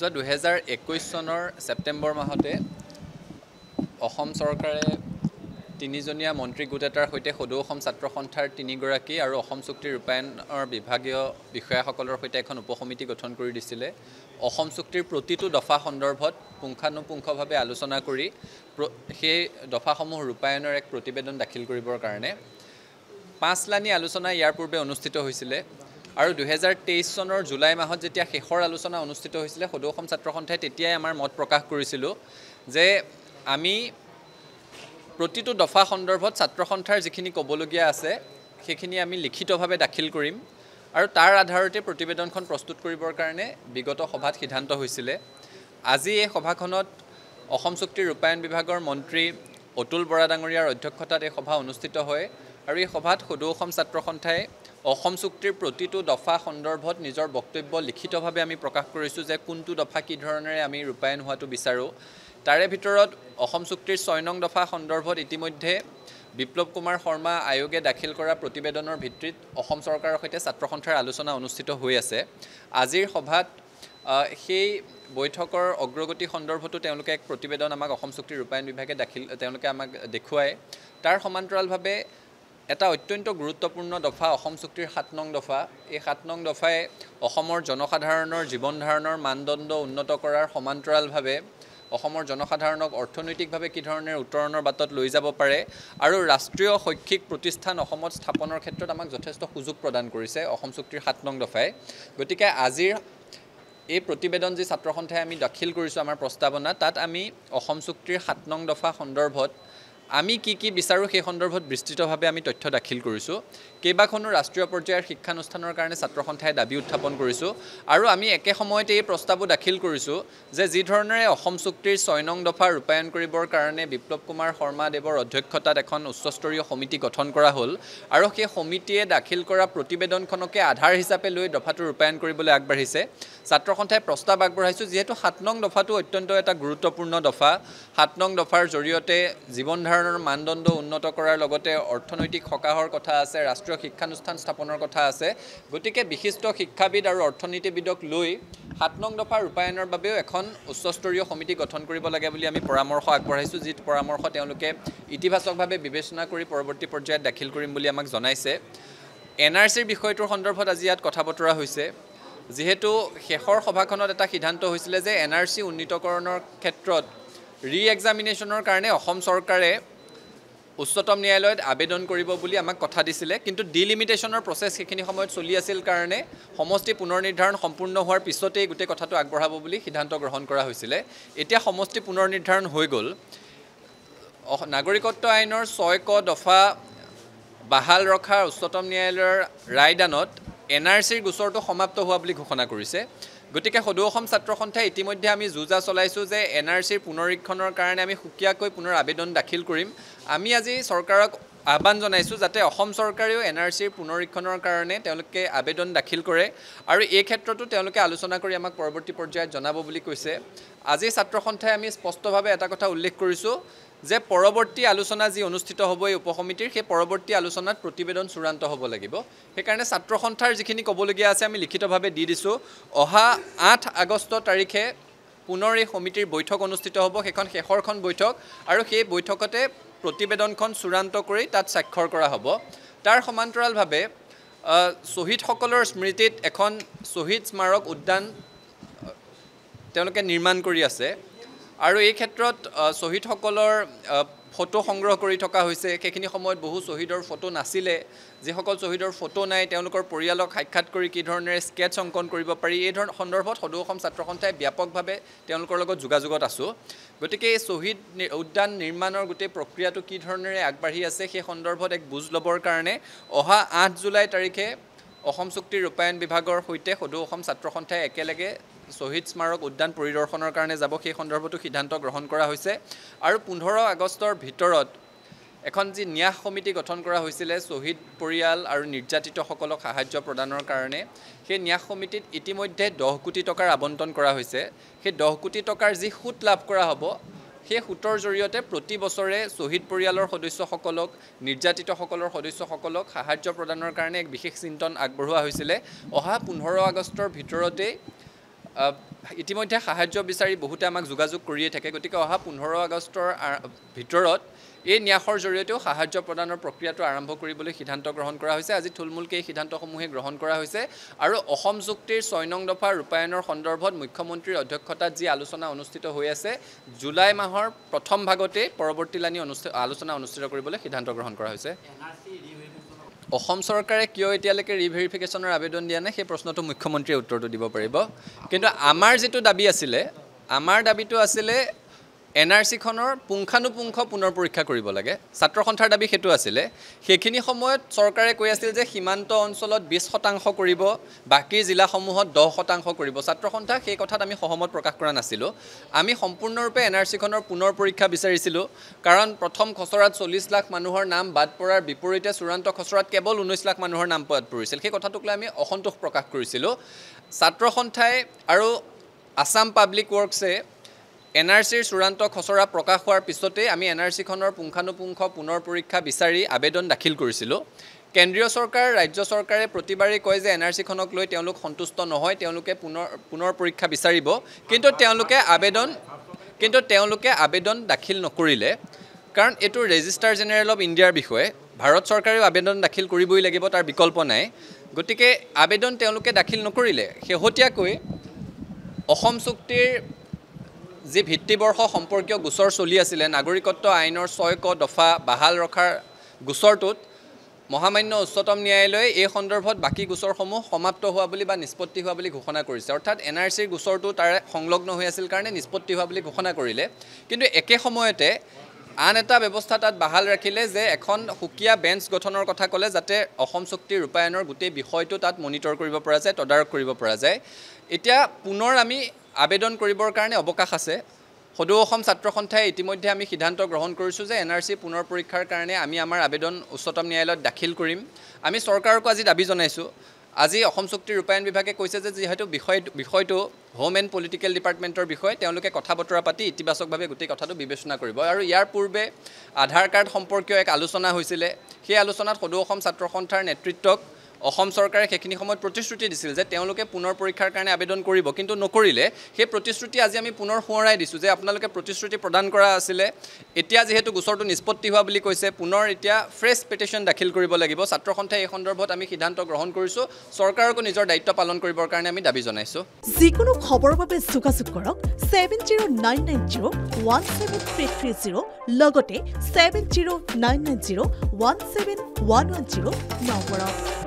যোৱা 2021 চনৰ ছেপ্টেম্বৰ মাহতে অসম চৰকাৰে তিনিজনীয়া মন্ত্ৰী গোট এটাৰ সৈতে সদৌ অসম ছাত্ৰ সন্থাৰ 3গৰাকী আৰু অসম চুক্তি ৰূপায়ণৰ বিভাগীয় বিষয়াসকলৰ সৈতে এখন উপসমিতি গঠন কৰি দিছিলে। অসম চুক্তিৰ প্ৰতিটো দফা সন্দৰ্ভত পুংখানুপুংখভাৱে আলোচনা কৰি সেই দফাসমূহ ৰূপায়ণৰ এক প্ৰতিবেদন দাখিল কৰিবৰ কাৰণে 5 লানি আলোচনা ইয়াৰ পূৰ্বে অনুষ্ঠিত হৈছিলে আৰু 2023 চনৰ জুলাই মাহত যেতিয়া শেষৰ আলোচনা অনুষ্ঠিত হৈছিলে সদৌ অসম ছাত্ৰ সন্থাই তেতিয়াই আমাৰ মত প্ৰকাশ কৰিছিলোঁ যে আমি প্ৰতিটো দফা সন্দৰ্ভত ছাত্ৰ সন্থাৰ যিখিনি ক'বলগীয়া আছে সেইখিনি আমি লিখিতভাৱে দাখিল কৰিম আৰু তাৰ আধাৰতে প্ৰতিবেদনখন প্ৰস্তুত কৰিবৰ কাৰণে বিগত সভাত সিদ্ধান্ত হৈছিলে। আজি এই সভাখনত অসম চুক্তি ৰূপায়ণ বিভাগৰ মন্ত্ৰী অতুল বৰা ডাঙৰীয়াৰ অধ্যক্ষতাত এই সভা অনুষ্ঠিত হয় আৰু এই সভাত সদৌ অসম ছাত্ৰ সন্থাই অসম চুক্তিৰ প্ৰতিটো দফা সন্দৰ্ভত নিজৰ বক্তব্য লিখিতভাৱে আমি প্ৰকাশ কৰিছোঁ যে কোনটো দফা কি ধৰণেৰে আমি ৰূপায়ণ হোৱাটো বিচাৰোঁ। তাৰে ভিতৰত অসম চুক্তিৰ 6 নং দফা সন্দৰ্ভত ইতিমধ্যে বিপ্লৱ কুমাৰ শৰ্মা আয়োগে দাখিল কৰা প্ৰতিবেদনৰ ভিত্তিত অসম চৰকাৰৰ সৈতে ছাত্ৰ সন্থাৰ আলোচনা অনুষ্ঠিত হৈ আছে। আজিৰ সভাত সেই বৈঠকৰ অগ্ৰগতি সন্দৰ্ভতো তেওঁলোকে এক প্ৰতিবেদন আমাক অসম চুক্তি ৰূপায়ণ বিভাগে তেওঁলোকে আমাক দেখুৱায়। তাৰ সমান্তৰালভাৱে এটা অত্যন্ত গুৰুত্বপূৰ্ণ দফা অসম চুক্তিৰ 7 নং দফা। এই 7 নং দফাই অসমৰ জনসাধাৰণৰ জীৱন ধাৰণৰ মানদণ্ড উন্নত কৰাৰ সমান্তৰালভাৱে অসমৰ জনসাধাৰণক অৰ্থনৈতিকভাৱে কি ধৰণে উত্তৰণৰ বাটত লৈ যাব পাৰে আৰু ৰাষ্ট্ৰীয় শৈক্ষিক প্ৰতিষ্ঠান অসমত স্থাপনৰ ক্ষেত্ৰত আমাক যথেষ্ট সুযোগ প্ৰদান কৰিছে অসম চুক্তিৰ 7 নং দফাই। গতিকে আজিৰ এই প্ৰতিবেদন যি ছাত্ৰ সন্থাই আমি দাখিল কৰিছোঁ আমাৰ প্ৰস্তাৱনা, তাত আমি অসম চুক্তিৰ 7 নং দফা সন্দৰ্ভত আমি কি বিচাৰোঁ সেই সন্দৰ্ভত বিস্তৃতভাৱে আমি তথ্য দাখিল কৰিছোঁ। কেইবাখনো ৰাষ্ট্ৰীয় পৰ্যায়ৰ শিক্ষানুষ্ঠানৰ কাৰণে ছাত্ৰ সন্থাই দাবী উত্থাপন কৰিছোঁ আৰু আমি একে সময়তে এই প্ৰস্তাৱো দাখিল কৰিছোঁ যে যি ধৰণেৰে অসম চুক্তিৰ 6 নং দফা ৰূপায়ণ কৰিবৰ কাৰণে বিপ্লৱ কুমাৰ শৰ্মাদেৱৰ অধ্যক্ষতাত এখন উচ্চস্তৰীয় সমিতি গঠন কৰা হ'ল আৰু সেই সমিতিয়ে দাখিল কৰা প্ৰতিবেদনখনকে আধাৰ হিচাপে লৈ দফাটো ৰূপায়ণ কৰিবলৈ আগবাঢ়িছে। ছাত্ৰ সন্থাই প্ৰস্তাৱ আগবঢ়াইছোঁ যিহেতু 7 নং দফাটো অত্যন্ত এটা গুৰুত্বপূৰ্ণ দফা। 7 নং দফাৰ জৰিয়তে জীৱন ধাৰণৰ মানদণ্ড উন্নত কৰাৰ লগতে অৰ্থনৈতিক সকাহৰ কথা আছে, ৰাষ্ট্ৰীয় শিক্ষানুষ্ঠান স্থাপনৰ কথা আছে। গতিকে বিশিষ্ট শিক্ষাবিদ আৰু অৰ্থনীতিবিদক লৈ 7 নং দফা ৰূপায়ণৰ বাবেও এখন উচ্চস্তৰীয় সমিতি গঠন কৰিব লাগে বুলি আমি পৰামৰ্শ আগবঢ়াইছোঁ, যি পৰামৰ্শ তেওঁলোকে ইতিবাচকভাৱে বিবেচনা কৰি পৰৱৰ্তী পৰ্যায়ত দাখিল কৰিম বুলি আমাক জনাইছে। NRCৰ বিষয়টোৰ সন্দৰ্ভত আজি ইয়াত কথা বতৰা হৈছে। যিহেতু শেষৰ সভাখনত এটা সিদ্ধান্ত হৈছিলে যে NRC উন্নীতকৰণৰ ক্ষেত্ৰত ৰি-এক্সামিনেশ্যনৰ কাৰণে অসম চৰকাৰে উচ্চতম ন্যায়ালয়ত আবেদন কৰিব বুলি আমাক কথা দিছিলে, কিন্তু ডিলিমিটেশ্যনৰ প্ৰচেছ সেইখিনি সময়ত চলি আছিল কাৰণে সমষ্টি পুনৰ নিৰ্ধাৰণ সম্পূৰ্ণ হোৱাৰ পিছতেই গোটেই কথাটো আগবঢ়াব বুলি সিদ্ধান্ত গ্ৰহণ কৰা হৈছিলে। এতিয়া সমষ্টি পুনৰ নিৰ্ধাৰণ হৈ গ'ল। নাগৰিকত্ব আইনৰ 6 ক দফা বাহাল ৰখাৰ উচ্চতম ন্যায়ালয়ৰ ৰায়দানত NRCৰ গোচৰটো সমাপ্ত হোৱা বুলি ঘোষণা কৰিছে। গতিকে সদৌ অসম ছাত্ৰ সন্থাই ইতিমধ্যে আমি যুঁজা চলাইছোঁ যে NRCৰ পুনৰীক্ষণৰ কাৰণে আমি সুকীয়াকৈ পুনৰ আবেদন দাখিল কৰিম। আমি আজি চৰকাৰক আহ্বান জনাইছোঁ যাতে অসম চৰকাৰেও NRCৰ পুনৰীক্ষণৰ কাৰণে তেওঁলোকে আবেদন দাখিল কৰে আৰু এই ক্ষেত্ৰতো তেওঁলোকে আলোচনা কৰি আমাক পৰৱৰ্তী পৰ্যায়ত জনাব বুলি কৈছে। আজি ছাত্ৰ সন্থাই আমি স্পষ্টভাৱে এটা কথা উল্লেখ কৰিছোঁ যে পৰৱৰ্তী আলোচনা যি অনুষ্ঠিত হ'ব এই উপসমিতিৰ, সেই পৰৱৰ্তী আলোচনাত প্ৰতিবেদন চূড়ান্ত হ'ব লাগিব। সেইকাৰণে ছাত্ৰ সন্থাৰ যিখিনি ক'বলগীয়া আছে আমি লিখিতভাৱে দি দিছোঁ। অহা 8 আগষ্ট তাৰিখে পুনৰ এই সমিতিৰ বৈঠক অনুষ্ঠিত হ'ব, সেইখন শেষৰখন বৈঠক আৰু সেই বৈঠকতে প্ৰতিবেদনখন চূড়ান্ত কৰি তাত স্বাক্ষৰ কৰা হ'ব। তাৰ সমান্তৰালভাৱে শ্বহীদসকলৰ স্মৃতিত এখন শ্বহীদ স্মাৰক উদ্যান তেওঁলোকে নিৰ্মাণ কৰি আছে আৰু এই ক্ষেত্ৰত শ্বহীদসকলৰ ফটো সংগ্ৰহ কৰি থকা হৈছে। সেইখিনি সময়ত বহু শ্বহীদৰ ফটো নাছিলে। যিসকল শ্বহীদৰ ফটো নাই তেওঁলোকৰ পৰিয়ালক সাক্ষাৎ কৰি কি ধৰণেৰে স্কেটছ অংকন কৰিব পাৰি এই সন্দৰ্ভত সদৌ অসম ছাত্ৰ সন্থাই ব্যাপকভাৱে তেওঁলোকৰ লগত যোগাযোগত আছোঁ। গতিকে এই শ্বহীদ উদ্যান নিৰ্মাণৰ গোটেই প্ৰক্ৰিয়াটো কি ধৰণেৰে আগবাঢ়ি আছে সেই সন্দৰ্ভত এক বুজ ল'বৰ কাৰণে অহা 8 জুলাই তাৰিখে অসম চুক্তি ৰূপায়ণ বিভাগৰ সৈতে সদৌ অসম ছাত্ৰ সন্থাই একেলগে শ্বহীদ স্মাৰক উদ্যান পৰিদৰ্শনৰ কাৰণে যাব। সেই সন্দৰ্ভতো সিদ্ধান্ত গ্ৰহণ কৰা হৈছে আৰু 15 আগষ্টৰ ভিতৰত এখন যি ন্যাস সমিতি গঠন কৰা হৈছিলে শ্বহীদ পৰিয়াল আৰু নিৰ্যাতিতসকলক সাহায্য প্ৰদানৰ কাৰণে, সেই ন্যাস সমিতিত ইতিমধ্যে 10 কোটি টকাৰ আবণ্টন কৰা হৈছে। সেই 10 কোটি টকাৰ যি সুত লাভ কৰা হ'ব সেই সুতৰ জৰিয়তে প্ৰতি বছৰে শ্বহীদ পৰিয়ালৰ সদস্যসকলক, নিৰ্যাতিতসকলৰ সদস্যসকলক সাহায্য প্ৰদানৰ কাৰণে এক বিশেষ চিন্তন আগবঢ়োৱা হৈছিলে। অহা 15 আগষ্টৰ ভিতৰতেই ইতিমধ্যে সাহায্য বিচাৰি বহুতে আমাক যোগাযোগ কৰিয়ে থাকে গতিকে অহা 15 আগষ্টৰ ভিতৰত এই ন্যাসৰ জৰিয়তেও সাহায্য প্ৰদানৰ প্ৰক্ৰিয়াটো আৰম্ভ কৰিবলৈ সিদ্ধান্ত গ্ৰহণ কৰা হৈছে আজি থুলমূলকৈ এই সিদ্ধান্তসমূহে গ্ৰহণ কৰা হৈছে আৰু অসম চুক্তিৰ 6 নং দফা ৰূপায়ণৰ সন্দৰ্ভত মুখ্যমন্ত্ৰীৰ অধ্যক্ষতাত যি আলোচনা অনুষ্ঠিত হৈ আছে জুলাই মাহৰ প্ৰথম ভাগতে পৰৱৰ্তীলানি আলোচনা অনুষ্ঠিত কৰিবলৈ সিদ্ধান্ত গ্ৰহণ কৰা হৈছে অসম চৰকাৰে কিয় এতিয়ালৈকে ৰিভেৰিফিকেশ্যনৰ আবেদন দিয়া নাই সেই প্ৰশ্নটো মুখ্যমন্ত্ৰীয়ে উত্তৰটো দিব পাৰিব কিন্তু আমাৰ যেটো দাবী আছিলে আমাৰ দাবীটো আছিলে এনআৰচিখনৰ পুংখানুপুংখ পুনৰ পৰীক্ষা কৰিব লাগে ছাত্ৰ সন্থাৰ দাবী হেতু আছিলে সেইখিনি সময়ত চৰকাৰে কৈ আছিল যে সীমান্ত অঞ্চলত 20% কৰিব বাকি জিলাসমূহত 10% কৰিব ছাত্ৰ সন্থা সেই কথাত আমি সহমত প্ৰকাশ কৰা নাছিলো আমি সম্পূৰ্ণৰূপে এনআৰচিখনৰ পুনৰ পৰীক্ষা বিচাৰিছিলো কাৰণ প্ৰথম খচৰাত 40 লাখ মানুহৰ নাম বাদ পৰাৰ বিপৰীতে চূড়ান্ত খচৰাত কেৱল 19 লাখ মানুহৰ নাম বাদ পৰিছিল সেই কথাটোক লৈ আমি অসন্তোষ প্ৰকাশ কৰিছিলো ছাত্ৰ সন্থাই আৰু আসাম পাব্লিক ওয়াৰ্কছে এনআৰচিৰ চূড়ান্ত খচৰা প্ৰকাশ হোৱাৰ পিছতে আমি এনআৰচিখনৰ পুংখানুপুংখ পুনৰ পৰীক্ষা বিচাৰি আবেদন দাখিল কৰিছিলো কেন্দ্ৰীয় চৰকাৰ ৰাজ্য চৰকাৰে প্ৰতিবাৰে কয় যে এনআৰচিখনক লৈ তেওঁলোক সন্তুষ্ট নহয় তেওঁলোকে পুনৰ পৰীক্ষা বিচাৰিব কিন্তু তেওঁলোকে আবেদন দাখিল নকৰিলে কাৰণ এটো ৰেজিষ্টাৰ জেনেৰেল অফ ইণ্ডিয়াৰ বিষয়ে ভাৰত চৰকাৰেও আবেদন দাখিল কৰিবই লাগিব তাৰ বিকল্প নাই গতিকে আবেদন তেওঁলোকে দাখিল নকৰিলে শেহতীয়াকৈ অসম চুক্তিৰ যে ভিত্তিবৰ্ষ সম্পৰ্কীয় গোচৰ চলি আছিল নাগৰিকত্ব আইনৰ 6 ক দফা বাহাল ৰখাৰ গোচৰটোত মহামান্য উচ্চতম ন্যায়ালয়ে এই সন্দৰ্ভত বাকি গোচৰসমূহ সমাপ্ত হোৱা বুলি বা নিষ্পত্তি হোৱা বুলি ঘোষণা কৰিছে অৰ্থাৎ এনআৰচিৰ গোচৰটো তাৰে সংলগ্ন হৈ আছিল কাৰণে নিষ্পত্তি হোৱা বুলি ঘোষণা কৰিলে কিন্তু একে সময়তে আন এটা ব্যৱস্থা তাত বাহাল ৰাখিলে যে এখন হুকিয়া বেঞ্চ গঠনৰ কথা ক'লে যাতে অসম চুক্তিৰ ৰূপায়ণৰ গোটেই বিষয়টো তাত মনিটৰ কৰিব পৰা যায় তদাৰক কৰিব পৰা যায় এতিয়া পুনৰ আমি আবেদন কৰিবৰ কাৰণে অৱকাশ আছে সদৌ অসম ছাত্ৰ সন্থাই ইতিমধ্যে আমি সিদ্ধান্ত গ্ৰহণ কৰিছো যে এনআৰচি পুনৰ পৰীক্ষাৰ কাৰণে আমি আমাৰ আবেদন উচ্চতম ন্যায়ালয়ত দাখিল কৰিম আমি চৰকাৰক আজি দাবী জনাইছো আজি অসম চুক্তিৰ ৰূপায়ণ বিভাগে কৈছে যে যেহেতু বিষয়টো হোম এণ্ড পলিটিকেল ডিপাৰ্টমেণ্টৰ বিষয় তেওঁলোকে কথা বতৰা পাতি ইতিবাচকভাৱে গোটেই কথাটো বিবেচনা কৰিব আৰু ইয়াৰ পূৰ্বে আধাৰ কাৰ্ড সম্পৰ্কীয় এক আলোচনা হৈছিল সেই আলোচনাত সদৌ অসম ছাত্ৰ সন্থাৰ নেতৃত্বক অসম চৰকাৰে সেইখিনি সময়ত প্ৰতিশ্ৰুতি দিছিল যে তেওঁলোকে পুনৰ পৰীক্ষাৰ কাৰণে আবেদন কৰিব কিন্তু নকৰিলে সেই প্ৰতিশ্ৰুতি আজি আমি পুনৰ সোঁৱৰাই দিছো যে আপোনালোকে প্ৰতিশ্ৰুতি প্ৰদান কৰা আছিল এতিয়া যেহেতু গোচৰটো নিষ্পত্তি হোৱা বুলি কৈছে পুনৰ এতিয়া ফ্ৰেছ পিটিশন দাখিল কৰিব লাগিব ছাত্ৰ সন্থাই এই সন্দৰ্ভত আমি সিদ্ধান্ত গ্ৰহণ কৰিছো চৰকাৰকো নিজৰ দায়িত্ব পালন কৰিবৰ কাৰণে আমি দাবী জনাইছো যিকোনো খবৰৰ বাবে যোগাযোগ কৰক 7099017330 লগতে 7099017110 নম্বৰত